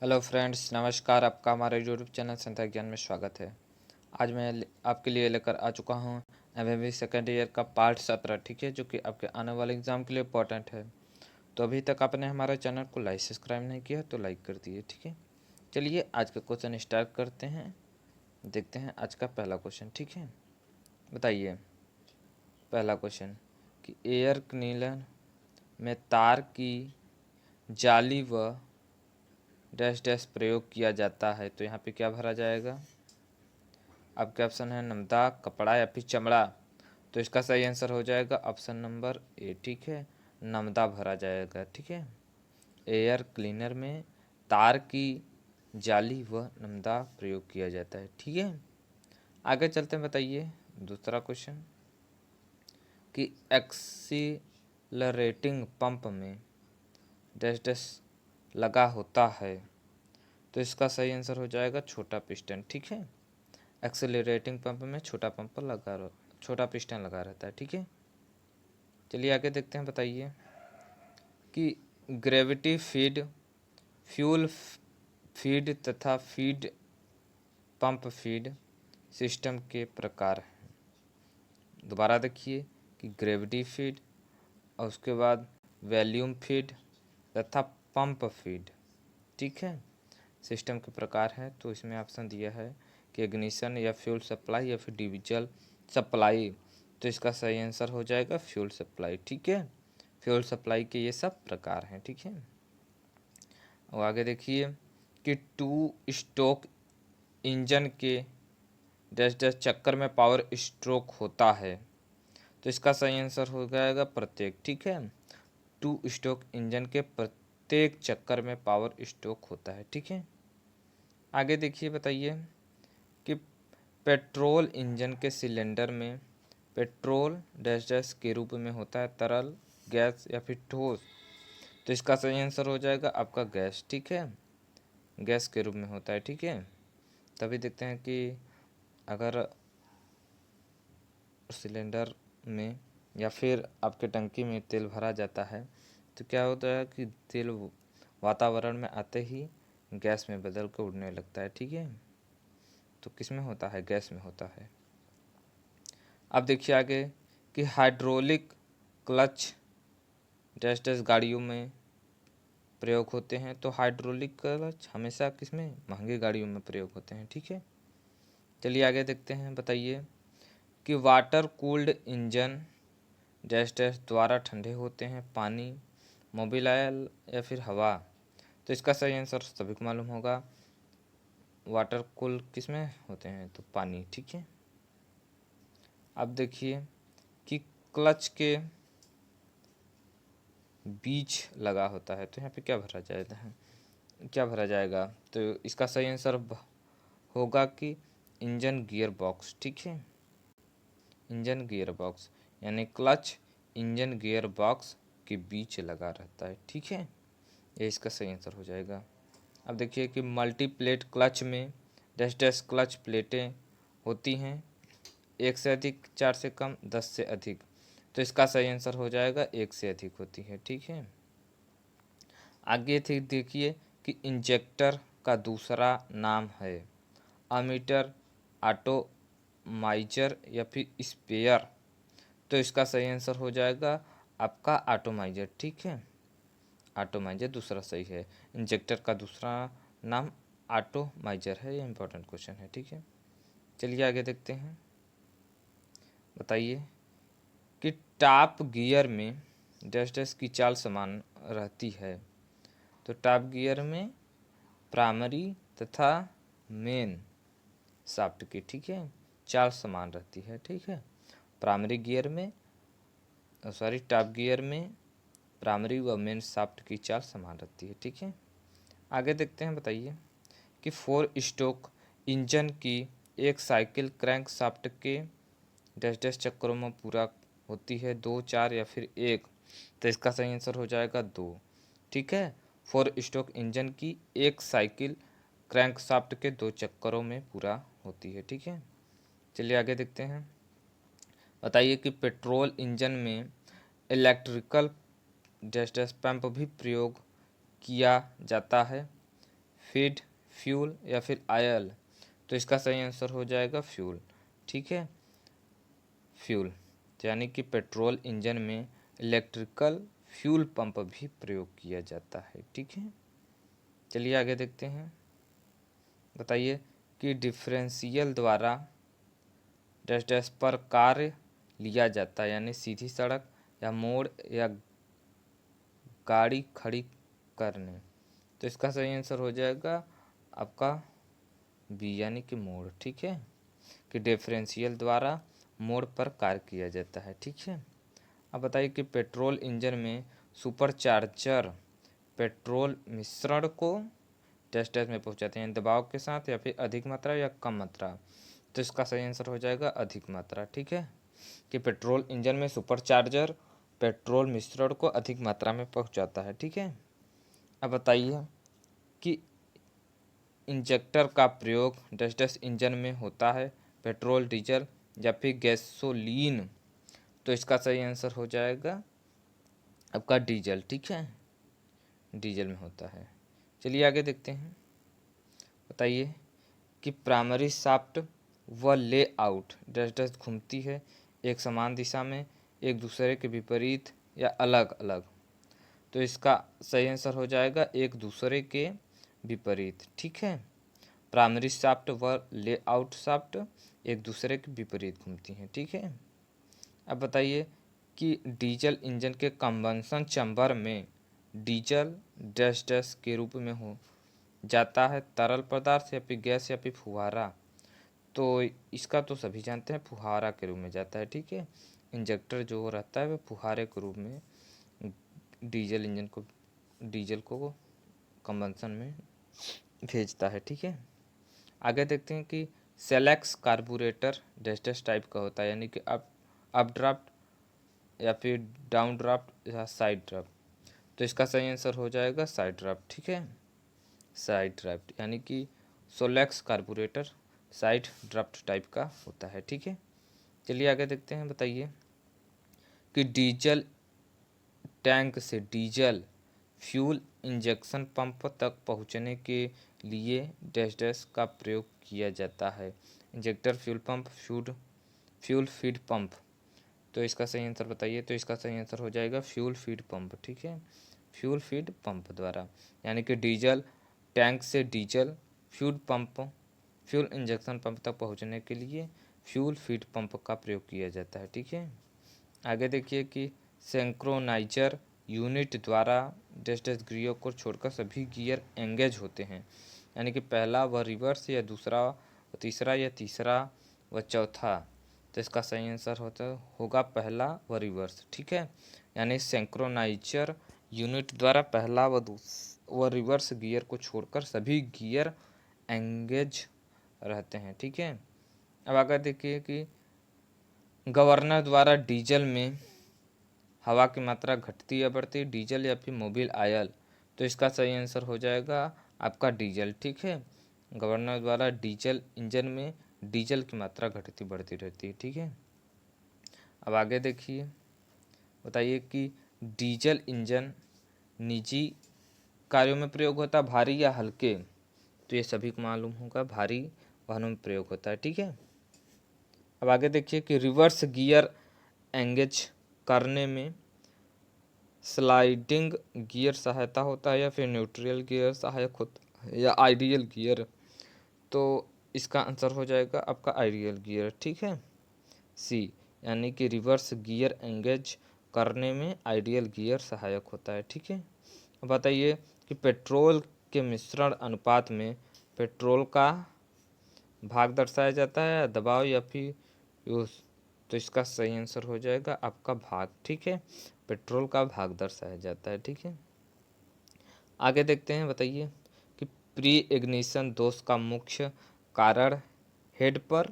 Hello friends, नमस्कार। आपका हमारे यूट्यूब चैनल संध्या ज्ञान में स्वागत है। आज मैं आपके लिए लेकर आ चुका हूँ एमएमबी सेकेंड ईयर का पार्ट 17, ठीक है, जो कि आपके आने वाले एग्ज़ाम के लिए इम्पोर्टेंट है। तो अभी तक आपने हमारे चैनल को लाइक सब्सक्राइब नहीं किया तो लाइक कर दिए, ठीक है। चलिए आज का क्वेश्चन स्टार्ट करते हैं। देखते हैं आज का पहला क्वेश्चन, ठीक है। बताइए पहला क्वेश्चन कि एयर क्लीनर में तार की जाली व डैश डैश प्रयोग किया जाता है, तो यहाँ पे क्या भरा जाएगा। आपके ऑप्शन है नमदा, कपड़ा या फिर चमड़ा। तो इसका सही आंसर हो जाएगा ऑप्शन नंबर ए, ठीक है, नमदा भरा जाएगा, ठीक है। एयर क्लीनर में तार की जाली व नमदा प्रयोग किया जाता है, ठीक है। आगे चलते हैं। बताइए दूसरा क्वेश्चन कि एक्सीलरेटिंग पंप में डैश डैश लगा होता है, तो इसका सही आंसर हो जाएगा छोटा पिस्टन, ठीक है। एक्सेलरेटिंग पंप में छोटा पिस्टन लगा रहता है, ठीक है। चलिए आगे देखते हैं। बताइए कि ग्रेविटी फीड, फ्यूल फीड तथा फीड पंप फीड सिस्टम के प्रकार हैं। दोबारा देखिए कि ग्रेविटी फीड और उसके बाद वॉल्यूम फीड तथा पंप फीड, ठीक है, सिस्टम के प्रकार हैं। तो इसमें ऑप्शन दिया है कि इग्निशन या फ्यूल सप्लाई या फिर डीजल सप्लाई। तो इसका सही आंसर हो जाएगा फ्यूल सप्लाई, ठीक है। फ्यूल सप्लाई के ये सब प्रकार हैं, ठीक है। और आगे देखिए कि टू स्ट्रोक इंजन के डैश डैश चक्कर में पावर स्ट्रोक होता है, तो इसका सही आंसर हो जाएगा प्रत्येक, ठीक है। टू स्ट्रोक इंजन के प्रत्येक चक्कर में पावर स्ट्रोक होता है, ठीक है। आगे देखिए। बताइए कि पेट्रोल इंजन के सिलेंडर में पेट्रोल डैश डैश के रूप में होता है, तरल, गैस या फिर ठोस। तो इसका सही आंसर हो जाएगा आपका गैस, ठीक है, गैस के रूप में होता है, ठीक है। तभी देखते हैं कि अगर सिलेंडर में या फिर आपके टंकी में तेल भरा जाता है तो क्या होता है कि तेल वातावरण में आते ही गैस में बदल कर उड़ने लगता है, ठीक है। तो किस में होता है, गैस में होता है। अब देखिए आगे कि हाइड्रोलिक क्लच डैश डैश गाड़ियों में प्रयोग होते हैं, तो हाइड्रोलिक क्लच हमेशा किस में, महंगी गाड़ियों में प्रयोग होते हैं, ठीक है। चलिए आगे देखते हैं। बताइए कि water cooled engine dash dash द्वारा ठंडे होते हैं, पानी, मोबिल ऑयल या फिर हवा। तो इसका सही आंसर सभी को मालूम होगा, वाटर कूल किस में होते हैं, तो पानी, ठीक है। अब देखिए कि क्लच के बीच लगा होता है, तो यहाँ पे क्या भरा जाएगा, तो इसका सही आंसर होगा कि इंजन गियर बॉक्स, ठीक है। इंजन गियर बॉक्स यानी क्लच इंजन गियर बॉक्स के बीच लगा रहता है, ठीक है। ये इसका सही आंसर हो जाएगा। अब देखिए कि मल्टी प्लेट क्लच में डैश डैश क्लच प्लेटें होती हैं, एक से अधिक, चार से कम, 10 से अधिक। तो इसका सही आंसर हो जाएगा एक से अधिक होती है, ठीक है। आगे थे देखिए कि इंजेक्टर का दूसरा नाम है अमीटर, आटोमाइजर या फिर स्पेयर। तो इसका सही आंसर हो जाएगा आपका आटोमाइजर, ठीक है। आटोमाइजर दूसरा सही है। इंजेक्टर का दूसरा नाम आटोमाइजर है। ये इंपॉर्टेंट क्वेश्चन है, ठीक है। चलिए आगे देखते हैं। बताइए कि टॉप गियर में डैश डैश की चाल समान रहती है, तो टॉप गियर में प्राइमरी तथा मेन शाफ्ट की, ठीक है, चाल समान रहती है, ठीक है। प्राइमरी गियर में टॉप गियर में प्राइमरी व मेन शाफ्ट की चाल समान रहती है, ठीक है। आगे देखते हैं। बताइए कि 4 स्ट्रोक इंजन की एक साइकिल क्रैंक शाफ्ट के डैश डैश चक्करों में पूरा होती है, 2, 4 या फिर 1। तो इसका सही आंसर हो जाएगा 2, ठीक है। 4 स्ट्रोक इंजन की एक साइकिल क्रैंक शाफ्ट के 2 चक्करों में पूरा होती है, ठीक है। चलिए आगे देखते हैं। बताइए कि पेट्रोल इंजन में इलेक्ट्रिकल डैश डैश पंप भी प्रयोग किया जाता है, फीड, फ्यूल या फिर आयल। तो इसका सही आंसर हो जाएगा फ्यूल। ठीक है, फ्यूल यानी कि पेट्रोल इंजन में इलेक्ट्रिकल फ्यूल पंप भी प्रयोग किया जाता है। ठीक है, चलिए आगे देखते हैं। बताइए कि डिफरेंशियल द्वारा डैश डैश पर कार्य लिया जाता है, यानी सीधी सड़क या मोड़ या गाड़ी खड़ी करने। तो इसका सही आंसर हो जाएगा आपका बी, यानी कि मोड़। ठीक है, कि डिफरेंशियल द्वारा मोड़ पर कार्य किया जाता है। ठीक है, अब बताइए कि पेट्रोल इंजन में सुपरचार्जर पेट्रोल मिश्रण को डैश डैश में पहुंचाते हैं, दबाव के साथ या फिर अधिक मात्रा या कम मात्रा। तो इसका सही आंसर हो जाएगा अधिक मात्रा। ठीक है, कि पेट्रोल इंजन में सुपरचार्जर पेट्रोल मिश्रण को अधिक मात्रा में पहुंचाता है। ठीक है, अब बताइए कि इंजेक्टर का प्रयोग डैश डैश इंजन में होता है, पेट्रोल, डीजल या फिर गैसोलीन। तो इसका सही आंसर हो जाएगा आपका डीजल। ठीक है, डीजल में होता है। चलिए आगे देखते हैं। बताइए कि प्राइमरी शाफ्ट व लेआउट डैश डैश घूमती है एक समान दिशा में, एक दूसरे के विपरीत या अलग अलग। तो इसका सही आंसर हो जाएगा एक दूसरे के विपरीत। ठीक है, प्राइमरी शाफ्ट व लेआउट शाफ्ट एक दूसरे के विपरीत घूमती हैं। ठीक है, अब बताइए कि डीजल इंजन के कंबंशन चैम्बर में डीजल डैश डैश के रूप में हो जाता है, तरल पदार्थ या फिर गैस या फिर फुहारा। तो इसका तो सभी जानते हैं, फुहारा के रूप में जाता है। ठीक है, इंजेक्टर जो रहता है वह फुहारे के रूप में डीजल को कंबंशन में भेजता है। ठीक है, आगे देखते हैं कि सेलेक्स कार्बोरेटर डैश डैश टाइप का होता है, यानी कि अप ड्राफ्ट या फिर डाउन ड्राफ्ट या साइड ड्राफ्ट। तो इसका सही आंसर हो जाएगा साइड ड्राफ्ट। ठीक है, साइड ड्राफ्ट यानी कि Solex carburettor side draft type का होता है। ठीक है, चलिए आगे देखते हैं। बताइए कि डीजल टैंक से डीजल फ्यूल इंजेक्शन पंप तक पहुंचने के लिए डैश डैश का प्रयोग किया जाता है, injector, fuel pump, fuel feed pump. तो इसका सही आंसर बताइए। तो इसका सही आंसर हो जाएगा फ्यूल फीड पंप। ठीक है, फ्यूल फीड पंप द्वारा, यानी कि डीजल टैंक से डीजल फ्यूल इंजेक्शन पंप तक पहुंचने के लिए फ्यूल फीड पंप का प्रयोग किया जाता है। ठीक है, आगे देखिए कि सिंक्रोनाइजर यूनिट द्वारा डैश डैश गियरों को छोड़कर सभी गियर एंगेज होते हैं, यानी कि पहला व रिवर्स या दूसरा व तीसरा या तीसरा व चौथा। तो इसका सही आंसर होगा पहला व रिवर्स। ठीक है, यानी सिंक्रोनाइजर यूनिट द्वारा पहला व रिवर्स गियर को छोड़कर सभी गियर एंगेज रहते हैं। ठीक है, अब आगे देखिए कि गवर्नर द्वारा डीजल में हवा की मात्रा घटती या बढ़ती, डीजल या फिर मोबिल आयल। तो इसका सही आंसर हो जाएगा आपका डीजल। ठीक है, गवर्नर द्वारा डीजल इंजन में डीजल की मात्रा घटती बढ़ती रहती है। ठीक है, अब आगे देखिए। बताइए कि डीजल इंजन निजी कार्यों में प्रयोग होता है, भारी या हल्के। तो ये सभी को मालूम होगा, भारी वाहनों में प्रयोग होता है। ठीक है, अब आगे देखिए कि रिवर्स गियर एंगेज करने में स्लाइडिंग गियर सहायता होता है या फिर न्यूट्रल गियर सहायक होता है या आइडियल गियर। तो इसका आंसर हो जाएगा आपका आइडियल गियर। ठीक है, सी, यानी कि रिवर्स गियर एंगेज करने में आइडियल गियर सहायक होता है। ठीक है, अब बताइए कि पेट्रोल के मिश्रण अनुपात में पेट्रोल का भाग दर्शाया जाता है, दबाव या फिर यूज। तो इसका सही आंसर हो जाएगा आपका भाग। ठीक है, पेट्रोल का भाग दर्शाया जाता है। ठीक है, आगे देखते हैं। बताइए कि प्री इग्निशन दोष का मुख्य कारण हेड पर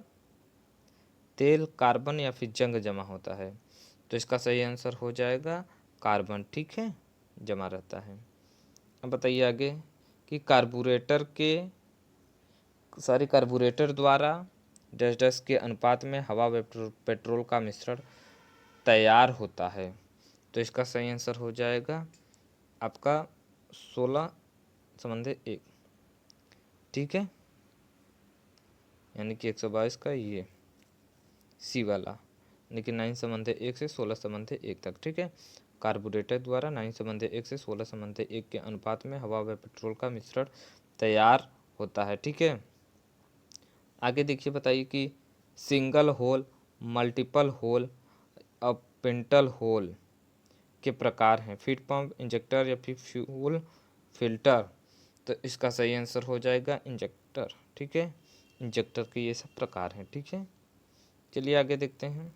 तेल, कार्बन या फिर जंग जमा होता है। तो इसका सही आंसर हो जाएगा कार्बन। ठीक है, जमा रहता है। अब बताइए आगे कि कार्बोरेटर द्वारा डैश डैश के अनुपात में हवा व पेट्रोल का मिश्रण तैयार होता है। तो इसका सही आंसर हो जाएगा आपका 16 संबंधित 1। ठीक है, यानी कि 122 का ये सी वाला, यानी कि 9 समन्वय 1 से 16 समन्वय 1 तक। ठीक है, कार्बोरेटर द्वारा 9 समन्वय 1 से 16 समन्वय 1 के अनुपात में हवा व पेट्रोल का मिश्रण तैयार होता है। ठीक है, आगे देखिए, बताइए कि सिंगल होल, मल्टीपल होल, अब पेंटल होल के प्रकार हैं, फीड पंप, इंजेक्टर या फिर फ्यूल फिल्टर। तो इसका सही आंसर हो जाएगा इंजेक्टर। ठीक है, इंजेक्टर के ये सब प्रकार हैं। ठीक है, चलिए आगे देखते हैं।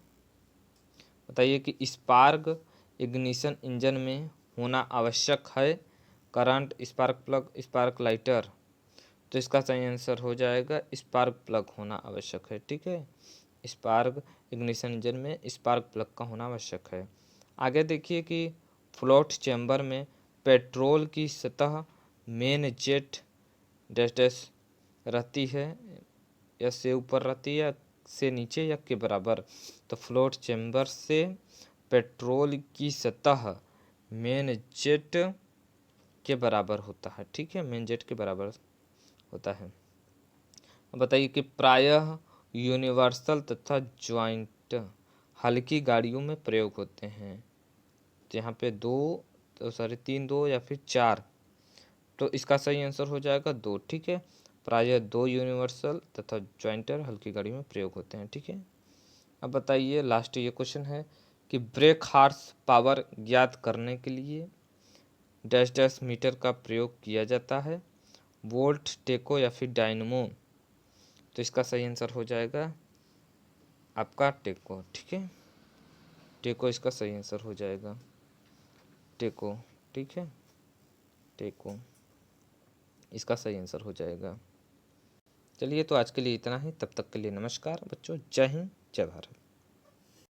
बताइए कि स्पार्क इग्निशन इंजन में होना आवश्यक है, current, spark plug, spark lighter. तो इसका सही आंसर हो जाएगा स्पार्क प्लग होना आवश्यक है। ठीक है, स्पार्क इग्निशन इंजन में स्पार्क प्लग का होना आवश्यक है। आगे देखिए कि फ्लोट चैम्बर में पेट्रोल की सतह मेन जेट डैश डैश रहती है, या से ऊपर रहती है, या से नीचे, या के बराबर। तो फ्लोट चैम्बर से पेट्रोल की सतह मेन जेट के बराबर होता है। ठीक है, मेन जेट के बराबर होता है। अब बताइए कि प्रायः यूनिवर्सल तथा ज्वाइंट हल्की गाड़ियों में प्रयोग होते हैं। तो यहाँ पे दो, तो सॉरी 3, 2 या फिर 4। तो इसका सही आंसर हो जाएगा 2। ठीक है, प्रायः 2 यूनिवर्सल तथा ज्वाइंटर हल्की गाड़ी में प्रयोग होते हैं। ठीक है, अब बताइए, लास्ट ये क्वेश्चन है कि ब्रेक हार्स पावर ज्ञात करने के लिए डैश डैश मीटर का प्रयोग किया जाता है, वोल्ट, टेको या फिर डायनमो। तो इसका सही आंसर हो जाएगा आपका टेको। ठीक है, टेको इसका सही आंसर हो जाएगा, टेको। ठीक है, टेको इसका सही आंसर हो जाएगा। चलिए, तो आज के लिए इतना ही। तब तक के लिए नमस्कार बच्चों, जय हिंद, जय भारत।